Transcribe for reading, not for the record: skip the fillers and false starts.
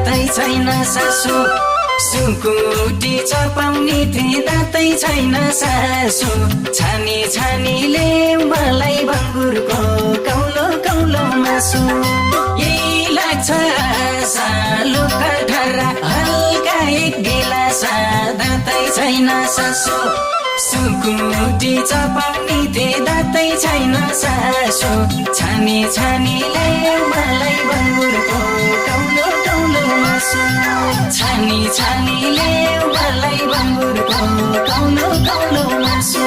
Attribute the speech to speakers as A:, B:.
A: दातै छैन सासु सुकुटी चपाउने थिए दातै छैन सासु छानी छानीले मलाई भङ्गुरको कौलो कौलो मासु यही लाग्छ सालु कठरा हल्का एक गिलासा दातै छैन सासु सुकुटी चपाउने थिए दातै छैन सासु छानी छानीले मलाई भङ्गुरको कौलो कौलो मासु छानी छानीले मलाई भङ्गुरको कौलो कौलो मासु